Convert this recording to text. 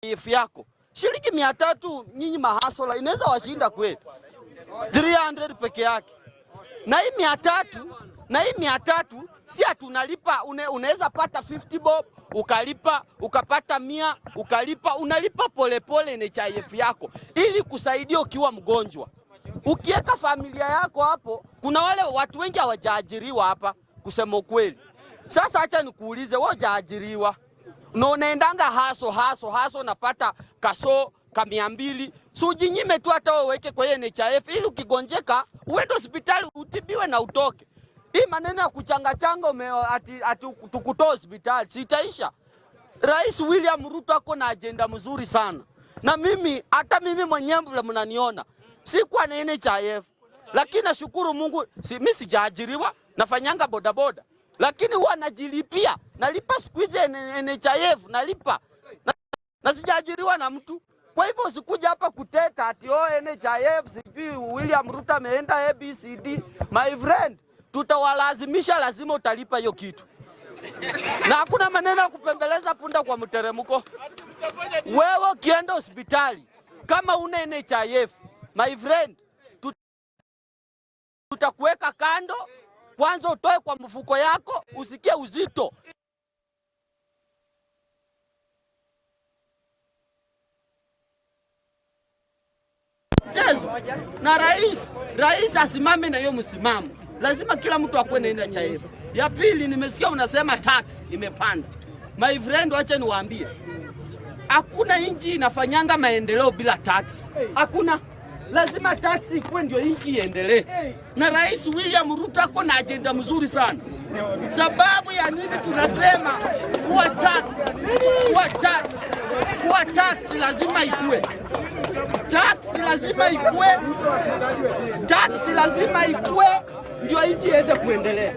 Nhif yako shilingi 300, nyinyi mahasola inaweza washinda kweli 300 peke yake. Na hii 300 si atunalipa, unaweza pata 50 bob ukalipa, ukapata 100 ukalipa, unalipa polepole NHIF yako ili kusaidia ukiwa mgonjwa. Ukiweka familia yako hapo, kuna wale watu wengi hawajaajiriwa hapa kusema ukweli. Sasa acha nikuulize, wewe hujaajiriwa, unaendanga haso napata kaso ka 200, so ujinyime tu hata wewe weke kwa NHIF ili ukigonjeka uende hospitali utibiwe na utoke. Hii maneno ya kuchanga ati tukutoa hospitali sitaisha. Rais William Ruto ako na agenda mzuri sana. Na mimi, hata mimi mwenyewe vile mnaniona, sikuwa na NHIF. Lakini nashukuru Mungu, mimi sijaajiriwa, nafanyanga bodaboda. Lakini huwa najilipia, nalipa siku hizi NHIF, nalipa. Na sijaajiriwa na mtu. Kwa hivyo usikuja hapa kuteta ati NHIF, sijui William Ruto ameenda ABCD. My friend, tutawalazimisha, lazima utalipa hiyo kitu. Na hakuna maneno ya kupembeleza punda kwa mteremko. Wewe ukienda hospitali kama una NHIF, my friend, tutakuweka kando, kwanza utoe kwa mfuko yako, usikie uzito. Na rais asimame na hiyo msimamo. Lazima kila mtu akuwe na NHIF. Ya pili, nimesikia unasema tax imepanda. My friend, wacha niwaambie, hakuna nchi inafanyanga maendeleo bila tax. Hakuna. Lazima tax ikuwe ndio nchi iendelee. Na Rais William Ruto ako na agenda mzuri sana. Sababu ya nini tunasema kuwa tax lazima ikue. Tax lazima ikue ndio nchi iweze kuendelea.